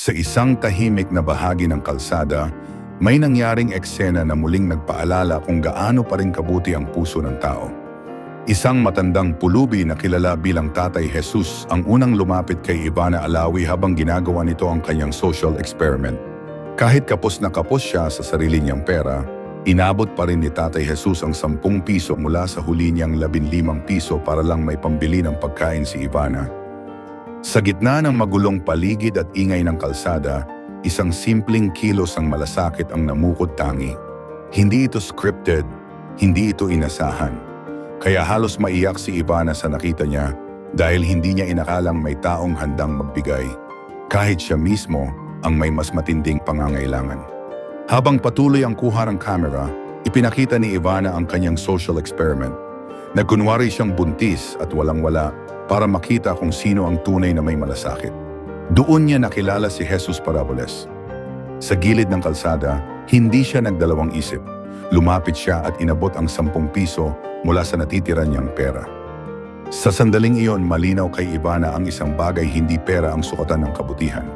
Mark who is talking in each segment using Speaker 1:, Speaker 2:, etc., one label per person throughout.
Speaker 1: Sa isang tahimik na bahagi ng kalsada, may nangyaring eksena na muling nagpaalala kung gaano pa rin kabuti ang puso ng tao. Isang matandang pulubi na kilala bilang Tatay Jesus ang unang lumapit kay Ivana Alawi habang ginagawa nito ang kanyang social experiment. Kahit kapos na kapos siya sa sarili niyang pera, inabot pa rin ni Tatay Jesus ang 10 piso mula sa huli niyang 15 piso para lang may pambili ng pagkain si Ivana. Sa gitna ng magulong paligid at ingay ng kalsada, isang simpleng kilos ang malasakit ang namukod tangi. Hindi ito scripted, hindi ito inasahan. Kaya halos maiyak si Ivana sa nakita niya dahil hindi niya inakalang may taong handang magbigay, kahit siya mismo ang may mas matinding pangangailangan. Habang patuloy ang kuha ng kamera, ipinakita ni Ivana ang kanyang social experiment. Nagkunwari siyang buntis at walang-wala para makita kung sino ang tunay na may malasakit. Doon niya nakilala si Jesus Paraboles. Sa gilid ng kalsada, hindi siya nagdalawang isip. Lumapit siya at inabot ang 10 piso mula sa natitira niyang pera. Sa sandaling iyon, malinaw kay Ivana ang isang bagay, hindi pera ang sukatan ng kabutihan.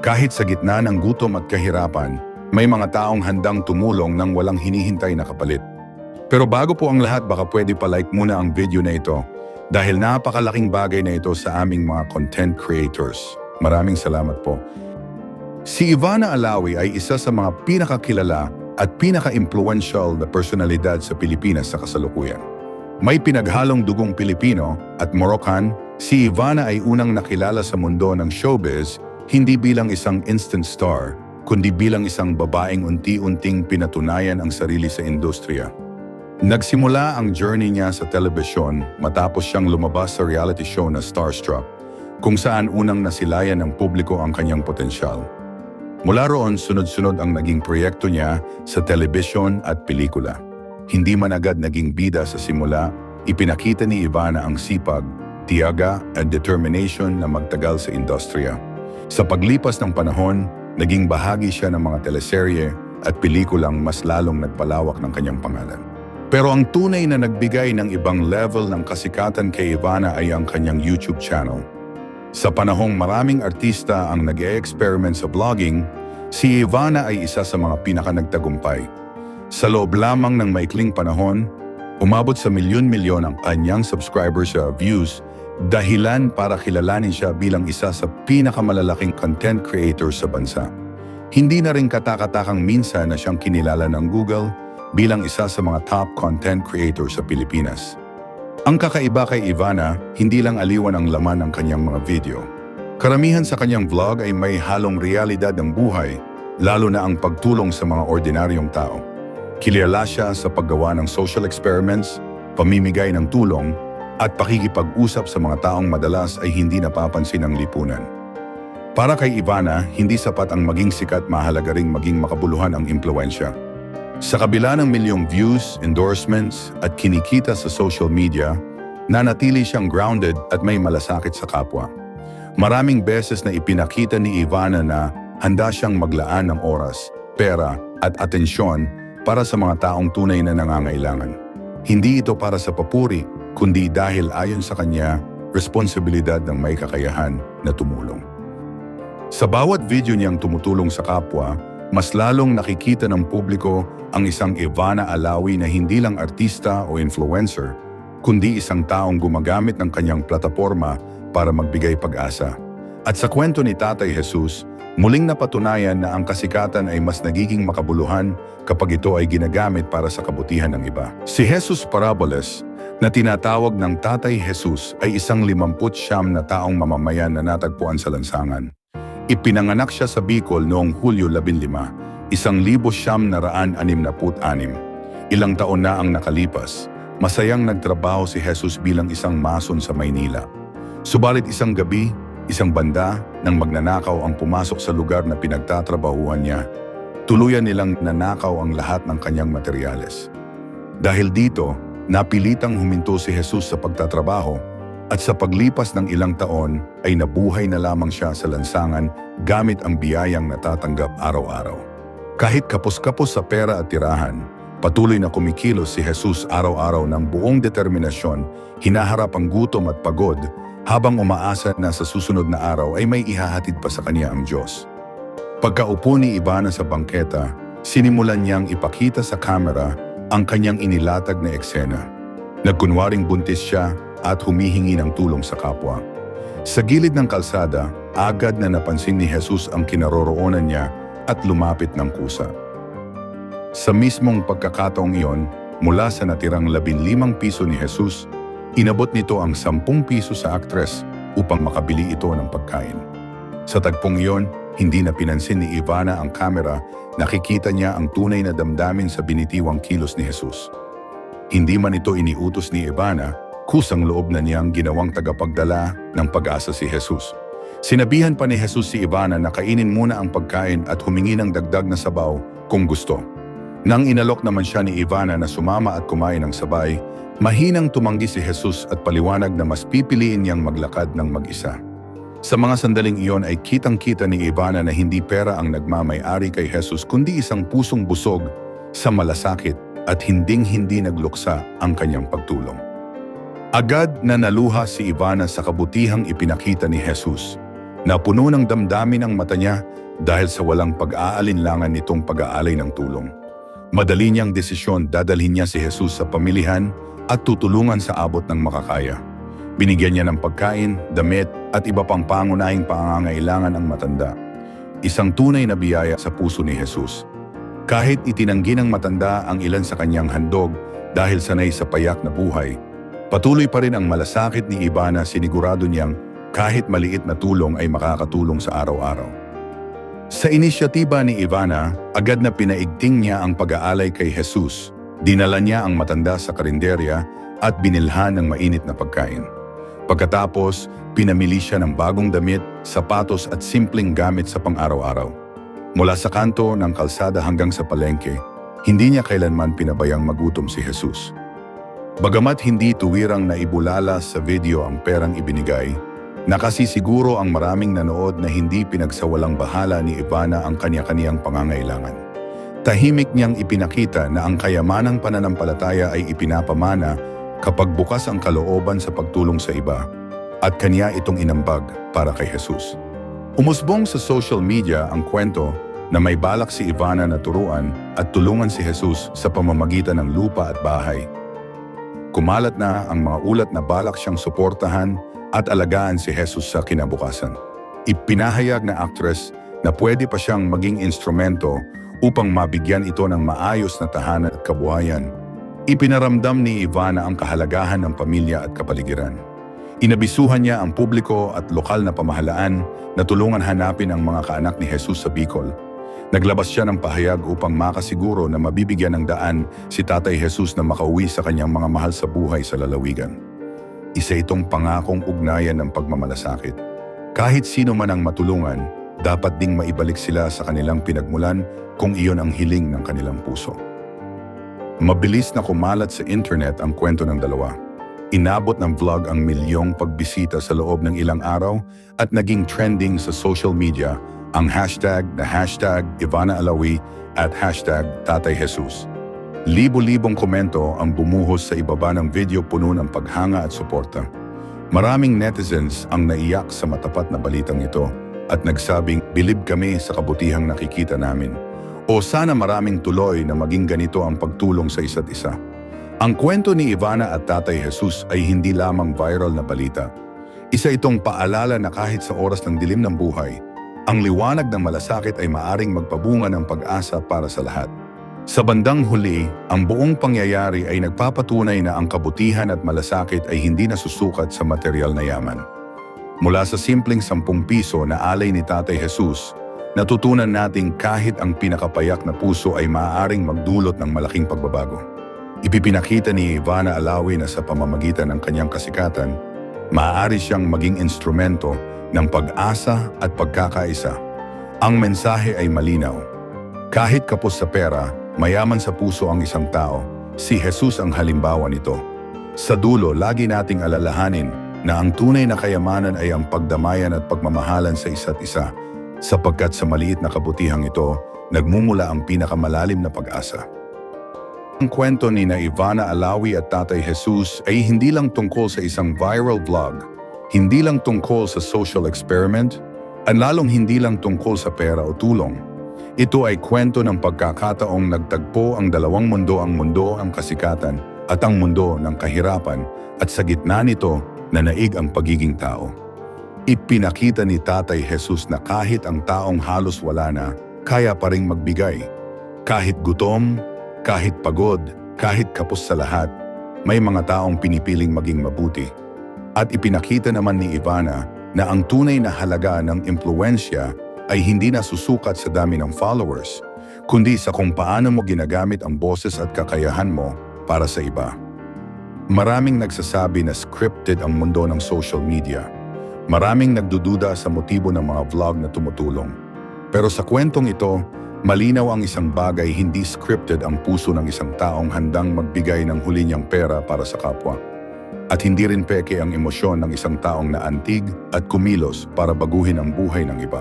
Speaker 1: Kahit sa gitna ng gutom at kahirapan, may mga taong handang tumulong nang walang hinihintay na kapalit. Pero bago po ang lahat, baka pwede pa-like muna ang video na ito dahil napakalaking bagay na ito sa aming mga content creators. Maraming salamat po. Si Ivana Alawi ay isa sa mga pinakakilala at pinaka-influential na personalidad sa Pilipinas sa kasalukuyan. May pinaghalong dugong Pilipino at Moroccan, si Ivana ay unang nakilala sa mundo ng showbiz hindi bilang isang instant star, kundi bilang isang babaeng unti-unting pinatunayan ang sarili sa industriya. Nagsimula ang journey niya sa telebisyon matapos siyang lumabas sa reality show na Starstruck, kung saan unang nasilayan ng publiko ang kanyang potensyal. Mula roon, sunod-sunod ang naging proyekto niya sa telebisyon at pelikula. Hindi man agad naging bida sa simula, ipinakita ni Ivana ang sipag, tiyaga at determination na magtagal sa industriya. Sa paglipas ng panahon, naging bahagi siya ng mga teleserye at pelikulang mas lalong nagpalawak ng kanyang pangalan. Pero ang tunay na nagbigay ng ibang level ng kasikatan kay Ivana ay ang kanyang YouTube channel. Sa panahong maraming artista ang nag-e-experiment sa vlogging, si Ivana ay isa sa mga pinaka-nagtagumpay. Sa loob lamang ng maikling panahon, umabot sa milyon-milyon ang kanyang subscribers sa views, dahilan para kilalanin siya bilang isa sa pinakamalalaking content creator sa bansa. Hindi na rin katakatakang minsan na siyang kinilala ng Google bilang isa sa mga top content creator sa Pilipinas. Ang kakaiba kay Ivana, hindi lang aliwan ang laman ng kanyang mga video. Karamihan sa kanyang vlog ay may halong realidad ng buhay, lalo na ang pagtulong sa mga ordinaryong tao. Kilala siya sa paggawa ng social experiments, pamimigay ng tulong, at pakikipag-usap sa mga taong madalas ay hindi napapansin ng lipunan. Para kay Ivana, hindi sapat ang maging sikat, mahalaga ring maging makabuluhan ang impluwensya. Sa kabila ng milyong views, endorsements at kinikita sa social media, nanatili siyang grounded at may malasakit sa kapwa. Maraming beses na ipinakita ni Ivana na handa siyang maglaan ng oras, pera at atensyon para sa mga taong tunay na nangangailangan. Hindi ito para sa papuri, kundi dahil ayon sa kanya, responsibilidad ng may kakayahan na tumulong. Sa bawat video niyang tumutulong sa kapwa, mas lalong nakikita ng publiko ang isang Ivana Alawi na hindi lang artista o influencer, kundi isang taong gumagamit ng kanyang plataporma para magbigay pag-asa. At sa kwento ni Tatay Jesus, muling napatunayan na ang kasikatan ay mas nagiging makabuluhan kapag ito ay ginagamit para sa kabutihan ng iba. Si Jesus Paraboles, na tinatawag ng Tatay Jesus, ay isang 59 na taong mamamayan na natagpuan sa lansangan. Ipinanganak siya sa Bicol noong Hulyo 15, 1966. Ilang taon na ang nakalipas, masayang nagtrabaho si Jesus bilang isang mason sa Maynila. Subalit isang gabi, isang banda ng magnanakaw ang pumasok sa lugar na pinagtatrabahuhan niya. Tuluyan nilang nanakaw ang lahat ng kanyang materyales. Dahil dito, napilitang huminto si Jesus sa pagtatrabaho at sa paglipas ng ilang taon ay nabuhay na lamang siya sa lansangan gamit ang biyayang natatanggap araw-araw. Kahit kapos-kapos sa pera at tirahan, patuloy na kumikilos si Jesus araw-araw ng buong determinasyon, hinaharap ang gutom at pagod habang umaasa na sa susunod na araw ay may ihahatid pa sa kanya ang Diyos. Pagkaupo ni Ivana sa bangketa, sinimulan niyang ipakita sa kamera ang kanyang inilatag na eksena. Nagkunwaring buntis siya at humihingi ng tulong sa kapwa. Sa gilid ng kalsada, agad na napansin ni Jesus ang kinaroroonan niya at lumapit ng kusa. Sa mismong pagkakataong iyon, mula sa natirang 15 piso ni Jesus, inabot nito ang 10 piso sa aktres upang makabili ito ng pagkain. Sa tagpong iyon, hindi na pinansin ni Ivana ang kamera, nakikita niya ang tunay na damdamin sa binitiwang kilos ni Jesus. Hindi man ito iniutos ni Ivana, kusang loob na niyang ginawang tagapagdala ng pag-asa si Jesus. Sinabihan pa ni Jesus si Ivana na kainin muna ang pagkain at humingi ng dagdag na sabaw kung gusto. Nang inalok naman siya ni Ivana na sumama at kumain ng sabay, mahinang tumanggi si Jesus at paliwanag na mas pipiliin niyang maglakad ng mag-isa. Sa mga sandaling iyon ay kitang-kita ni Ivana na hindi pera ang nagmamay-ari kay Jesus kundi isang pusong busog sa malasakit at hinding-hindi nagluksa ang kanyang pagtulong. Agad na naluha si Ivana sa kabutihang ipinakita ni Jesus. Napuno ng damdamin ang mata niya dahil sa walang pag-aalinlangan nitong pag-aalay ng tulong. Madali niyang desisyon dadalhin niya si Jesus sa pamilihan at tutulungan sa abot ng makakaya. Binigyan niya ng pagkain, damit at iba pang pangunahing pangangailangan ang matanda. Isang tunay na biyaya sa puso ni Jesus. Kahit itinanggi ng matanda ang ilan sa kanyang handog dahil sanay sa payak na buhay, patuloy pa rin ang malasakit ni Ivana, sinigurado niyang kahit maliit na tulong ay makakatulong sa araw-araw. Sa inisyatiba ni Ivana, agad na pinaigting niya ang pag-aalay kay Jesus. Dinala niya ang matanda sa karinderya at binilhan ng mainit na pagkain. Pagkatapos, pinamili siya ng bagong damit, sapatos at simpleng gamit sa pang-araw-araw. Mula sa kanto ng kalsada hanggang sa palengke, hindi niya kailanman pinabayang magutom si Jesus. Bagamat hindi tuwirang naibulala sa video ang perang ibinigay, nakasisiguro ang maraming nanood na hindi pinagsawalang bahala ni Ivana ang kanya-kaniyang pangangailangan. Tahimik niyang ipinakita na ang kayamanang pananampalataya ay ipinapamana kapag bukas ang kalooban sa pagtulong sa iba, at kanya itong inambag para kay Jesus. Umusbong sa social media ang kwento na may balak si Ivana na turuan at tulungan si Jesus sa pamamagitan ng lupa at bahay. Kumalat na ang mga ulat na balak siyang suportahan at alagaan si Jesus sa kinabukasan. Ipinahayag na aktres na pwede pa siyang maging instrumento upang mabigyan ito ng maayos na tahanan at kabuhayan. Ipinaramdam ni Ivana ang kahalagahan ng pamilya at kapaligiran. Inabisuhan niya ang publiko at lokal na pamahalaan na tulungan hanapin ang mga kaanak ni Jesus sa Bicol. Naglabas siya ng pahayag upang makasiguro na mabibigyan ng daan si Tatay Jesus na makauwi sa kanyang mga mahal sa buhay sa lalawigan. Isa itong pangakong ugnayan ng pagmamalasakit. Kahit sino man ang matulungan, dapat ding maibalik sila sa kanilang pinagmulan kung iyon ang hiling ng kanilang puso. Mabilis na kumalat sa internet ang kwento ng dalawa. Inabot ng vlog ang milyong pagbisita sa loob ng ilang araw at naging trending sa social media ang hashtag Ivana Alawi at hashtag Tatay Jesus. Libo-libong komento ang bumuhos sa ibaba ng video, puno ng paghanga at suporta. Maraming netizens ang naiyak sa matapat na balitang ito at nagsabing, "Bilib kami sa kabutihang nakikita namin." O sana maraming tuloy na maging ganito ang pagtulong sa isa't isa. Ang kwento ni Ivana at Tatay Jesus ay hindi lamang viral na balita. Isa itong paalala na kahit sa oras ng dilim ng buhay, ang liwanag ng malasakit ay maaring magpabunga ng pag-asa para sa lahat. Sa bandang huli, ang buong pangyayari ay nagpapatunay na ang kabutihan at malasakit ay hindi nasusukat sa material na yaman. Mula sa simpleng 10 piso na alay ni Tatay Jesus, natutunan nating kahit ang pinakapayak na puso ay maaaring magdulot ng malaking pagbabago. Ipipinakita ni Ivana Alawi na sa pamamagitan ng kanyang kasikatan, maaari siyang maging instrumento ng pag-asa at pagkakaisa. Ang mensahe ay malinaw. Kahit kapos sa pera, mayaman sa puso ang isang tao, si Jesus ang halimbawa nito. Sa dulo, lagi nating alalahanin na ang tunay na kayamanan ay ang pagdamayan at pagmamahalan sa isa't isa, sapagkat sa maliit na kabutihang ito, nagmumula ang pinakamalalim na pag-asa. Ang kwento ni Ivana Alawi at Tatay Jesus ay hindi lang tungkol sa isang viral vlog, hindi lang tungkol sa social experiment, At lalong hindi lang tungkol sa pera o tulong. Ito ay kwento ng pagkakataong nagtagpo ang dalawang mundo, ang mundo ang kasikatan at ang mundo ng kahirapan, at sa gitna nito nanaig ang pagiging tao. Ipinakita ni Tatay Jesus na kahit ang taong halos wala na, kaya pa ring magbigay. Kahit gutom, kahit pagod, kahit kapos sa lahat, may mga taong pinipiling maging mabuti. At ipinakita naman ni Ivana na ang tunay na halaga ng impluwensya ay hindi nasusukat sa dami ng followers, kundi sa kung paano mo ginagamit ang boses at kakayahan mo para sa iba. Maraming nagsasabi na scripted ang mundo ng social media. Maraming nagdududa sa motibo ng mga vlog na tumutulong. Pero sa kwentong ito, malinaw ang isang bagay: hindi scripted ang puso ng isang taong handang magbigay ng huli niyang pera para sa kapwa. At hindi rin peke ang emosyon ng isang taong naantig at kumilos para baguhin ang buhay ng iba.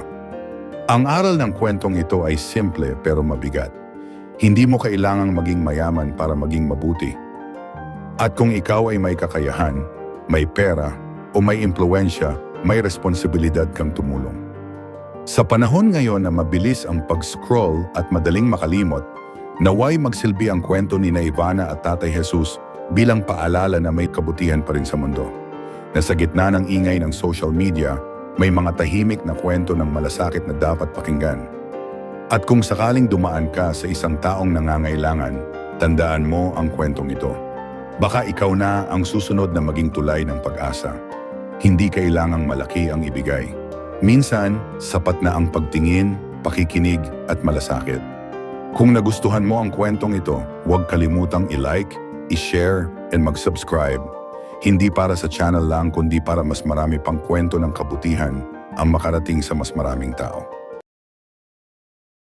Speaker 1: Ang aral ng kwentong ito ay simple pero mabigat. Hindi mo kailangang maging mayaman para maging mabuti. At kung ikaw ay may kakayahan, may pera, o may impluwensya, may responsibilidad kang tumulong. Sa panahon ngayon na mabilis ang pag-scroll at madaling makalimot, naway magsilbi ang kwento ni Ivana at Tatay Jesus bilang paalala na may kabutihan pa rin sa mundo. Na sa gitna ng ingay ng social media, may mga tahimik na kwento ng malasakit na dapat pakinggan. At kung sakaling dumaan ka sa isang taong nangangailangan, tandaan mo ang kwentong ito. Baka ikaw na ang susunod na maging tulay ng pag-asa. Hindi kailangang malaki ang ibigay. Minsan, sapat na ang pagtingin, pakikinig at malasakit. Kung nagustuhan mo ang kwentong ito, huwag kalimutang i-like, i-share, and mag-subscribe. Hindi para sa channel lang, kundi para mas marami pang kwento ng kabutihan ang makarating sa mas maraming tao.